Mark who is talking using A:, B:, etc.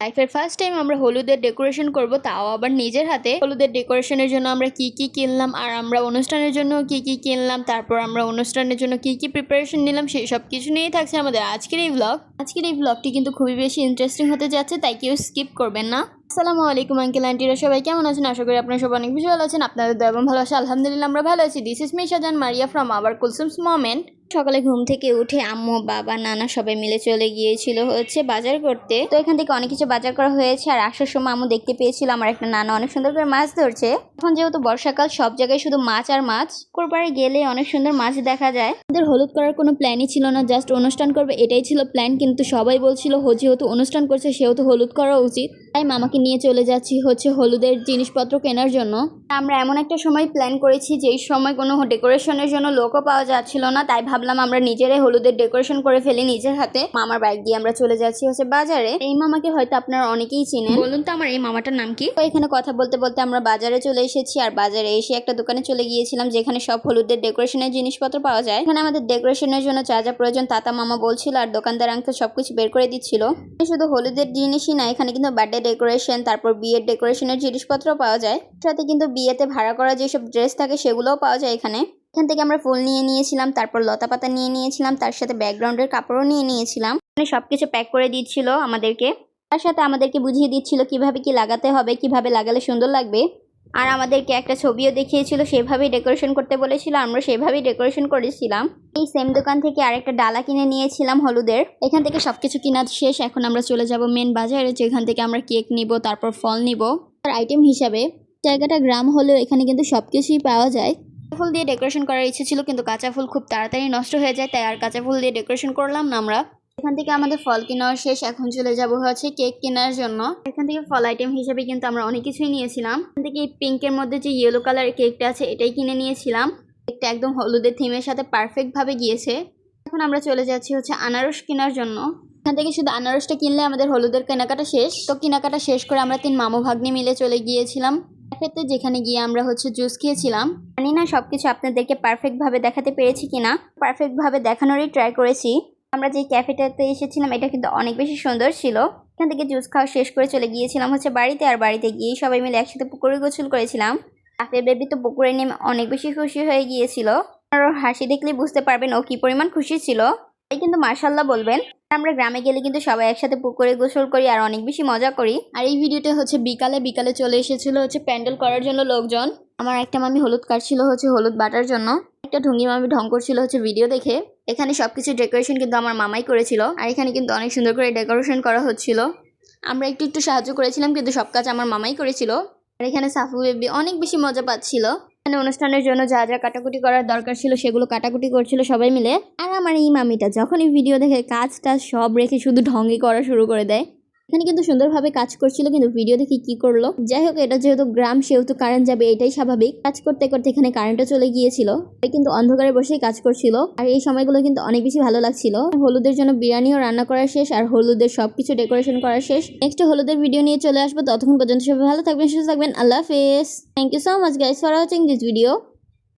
A: লাইফের first time আমরা হলুদের ডেকোরেশন করব, তাও আবার নিজের হাতে। হলুদের ডেকোরেশনের জন্য আমরা কি কি কিনলাম, আর আমরা অনুষ্ঠানের জন্য কি কি কিনলাম, তারপর আমরা অনুষ্ঠানের জন্য কি কি প্রিপারেশন নিলাম, সেই সব কিছু নিয়েই থাকছে আমাদের আজকের এই ব্লগ। আজকের এই ব্লগটি কিন্তু খুবই বেশি ইন্টারেস্টিং হতে যাচ্ছে, তাই কেউ স্কিপ করবেন না। আসসালামু আলাইকুম আঙ্কেল আন্টিরা, সবাই কেমন আছেন? আশা করি আপনারা সবাই অনেক বেশি ভালো আছেন। আপনাদের দয়া এবং ভালোবাসা আলহামদুলিল্লাহ আমরা ভালো আছি। This is me Shahjahan Maria from our Kulsum's moment. সকালে ঘুম থেকে উঠে আম্মু, বাবা, নানা সবাই মিলে চলে গিয়েছিল হচ্ছে বাজার করতে। তো এখান থেকে অনেক কিছু বাজার করা হয়েছে। আর আসার সময় আম্মু দেখতে পেয়েছিল আমার একটা নানা অনেক সুন্দর করে মাছ ধরছে। এখন যেহেতু বর্ষাকাল, সব জায়গায় শুধু মাছ আর মাছ। কোরবারে গেলে অনেক সুন্দর মাছ দেখা যায়। আমাদের হলুদ করার কোনো প্ল্যানই ছিল না, জাস্ট অনুষ্ঠান করবে এটাই ছিল প্ল্যান। কিন্তু সবাই বলছিল যেহেতু অনুষ্ঠান করছে সেহেতু হলুদ করা উচিত, তাই মামাকে নিয়ে চলে যাচ্ছি হচ্ছে হলুদের জিনিসপত্র কেনার জন্য। আমরা এমন একটা সময় প্ল্যান করেছি যেই সময় কোনো ডেকোরেশনের জন্য লোকও পাওয়া যাচ্ছিল না, তাই ভাবলাম আমরা নিজেরাই হলুদের ডেকোরেশন করে ফেলি নিজের হাতে। মামার বাইক দিয়ে আমরা চলে যাচ্ছি হচ্ছে বাজারে। এই মামাকে হয়তো আপনারা অনেকেই চিনেন। বলুন তো আমার এই মামাটার নাম কি? তো এখানে কথা বলতে বলতে আমরা বাজারে চলে এসেছি। আর বাজারে এসে একটা দোকানে চলে গিয়েছিলাম যেখানে সব হলুদের ডেকোরেশনের জিনিসপত্র পাওয়া যায়। এখানে আমাদের ডেকোরেশনের জন্য যা যা প্রয়োজন তা মামা বলছিল, আর দোকানদার আঙ্কেল সবকিছু বের করে দিচ্ছিল। শুধু হলুদের জিনিসই না, এখানে কিন্তু বার্থডে ডেকোরেশন, তারপর বিয়ের ডেকোরেশনের জিনিসপত্র পাওয়া যায়। সাথে কিন্তু বিয়েতে ভাড়া করা যেসব ড্রেস থাকে সেগুলোও পাওয়া যায় এখানে। এখান থেকে আমরা ফুল নিয়ে নিয়েছিলাম, তারপর লতা পাতা নিয়ে নিয়েছিলাম, তার সাথে ব্যাকগ্রাউন্ডের কাপড়ও নিয়ে নিয়েছিলাম। মানে সবকিছু প্যাক করে দিচ্ছিল আমাদেরকে। তার সাথে আমাদেরকে বুঝিয়ে দিচ্ছিল কিভাবে কি লাগাতে হবে, কিভাবে লাগালে সুন্দর লাগবে। আর আমাদেরকে একটা ছবিও দেখিয়েছিল, সেভাবেই ডেকোরেশন করতে বলেছিল, আমরা সেভাবেই ডেকোরেশন করেছিলাম। এই সেম দোকান থেকে আরেকটা ডালা কিনে নিয়েছিলাম হলুদের। এখান থেকে সবকিছু কেনা শেষ। এখন আমরা চলে যাব মেন বাজারে, যেখান থেকে আমরা কেক নিব, তারপর ফল নিব আর আইটেম হিসাবে। জায়গাটা গ্রাম হলেও এখানে কিন্তু সবকিছুই পাওয়া যায়। ফুল দিয়ে ডেকোরেশন করার ইচ্ছে ছিল, কিন্তু কাঁচা ফুল খুব তাড়াতাড়ি নষ্ট হয়ে যায়, তাই আর কাঁচা ফুল দিয়ে ডেকোরেশন করলাম না আমরা। এখান থেকে আমাদের ফল কেনার শেষ, এখন চলে যাব হচ্ছে কেক কেনার জন্য। এখান থেকে ফল আইটেম হিসেবে কিন্তু আমরা অনেক কিছুই নিয়েছিলাম। এখান থেকে এই পিঙ্কের মধ্যে যে ইয়েলো কালারের কেকটা আছে এটাই কিনে নিয়েছিলাম। কেকটা একদম হলুদের থিমের সাথে পারফেক্ট ভাবে গিয়েছে। এখন আমরা চলে যাচ্ছি হচ্ছে আনারস কেনার জন্য। এখান থেকে শুধু আনারসটা কিনলে আমাদের হলুদের কেনাকাটা শেষ। তো কেনাকাটা শেষ করে আমরা 3 মামু ভাগ্নি মিলে চলে গিয়েছিলাম ক্যাফেতে, যেখানে গিয়ে আমরা হচ্ছে জুস খেয়েছিলাম। জানি না সবকিছু আপনাদেরকে পারফেক্ট ভাবে দেখাতে পেরেছি কিনা, পারফেক্ট ভাবে দেখানোরই ট্রাই করেছি। আমরা যে ক্যাফেটাতে এসেছিলাম এটা কিন্তু অনেক বেশি সুন্দর ছিল। এখান থেকে জুস খাওয়া শেষ করে চলে গিয়েছিলাম হচ্ছে বাড়িতে। আর বাড়িতে গিয়ে সবাই মিলে একসাথে পুকুরে গোসল করেছিলাম। রাতের বেবি তো পুকুরে নেমে অনেক বেশি খুশি হয়ে গিয়েছিল। আর ওর হাসি দেখলেই বুঝতে পারবেন ও কি পরিমাণ খুশি ছিল। তাই কিন্তু মাশাআল্লাহ বলবেন। আমরা গ্রামে গেলে কিন্তু সবাই একসাথে পুকুরে গোসল করি আর অনেক বেশি মজা করি। আর এই ভিডিওটা হচ্ছে বিকালে চলে এসেছিল হচ্ছে প্যান্ডেল করার জন্য লোকজন। আমার একটা মামি হলুদ কাটছিল হচ্ছে হলুদ বাটার জন্য, একটা ঢুঙ্গি মামি ঢং করছিল হচ্ছে ভিডিও দেখে। এখানে সবকিছু ডেকোরেশন কিন্তু আমার মামাই করেছিল। আর এখানে কিন্তু অনেক সুন্দর করে ডেকোরেশন করা হচ্ছিল। আমরা একটু একটু সাহায্য করেছিলাম, কিন্তু সব কাজ আমার মামাই করেছিল। আর এখানে সাফু বেবি অনেক বেশি মজা পাচ্ছিল। এখানে অনুষ্ঠানের জন্য যা যা কাটাকুটি করার দরকার ছিল সেগুলো কাটাকুটি করছিল সবাই মিলে। আর আমার এই মামিটা যখনই ভিডিও দেখে কাজটা সব রেখে শুধু ঢঙ্গি করা শুরু করে দেয়। এখানে কিন্তু সুন্দরভাবে কাজ করছিল, কিন্তু ভিডিও দেখে কি করলো। যাই হোক, এটা যেহেতু গ্রাম সেহেতু কারেন্ট যাবে এটাই স্বাভাবিক। কাজ করতে করতে এখানে কারেন্টও চলে গিয়েছিল, কিন্তু অন্ধকারে বসেই কাজ করছিল। আর এই সময়গুলো কিন্তু অনেক বেশি ভালো লাগছিল। হলুদের জন্য বিরিয়ানিও রান্না করা শেষ, আর হলুদের সবকিছু ডেকোরেশন করা শেষ। নেক্সট হলুদের ভিডিও নিয়ে চলে আসবো। ততক্ষণ পর্যন্ত সবাই ভালো থাকবেন, সুস্থ থাকবেন। আল্লাহ হাফেজ। Thank you so much guys for watching this video.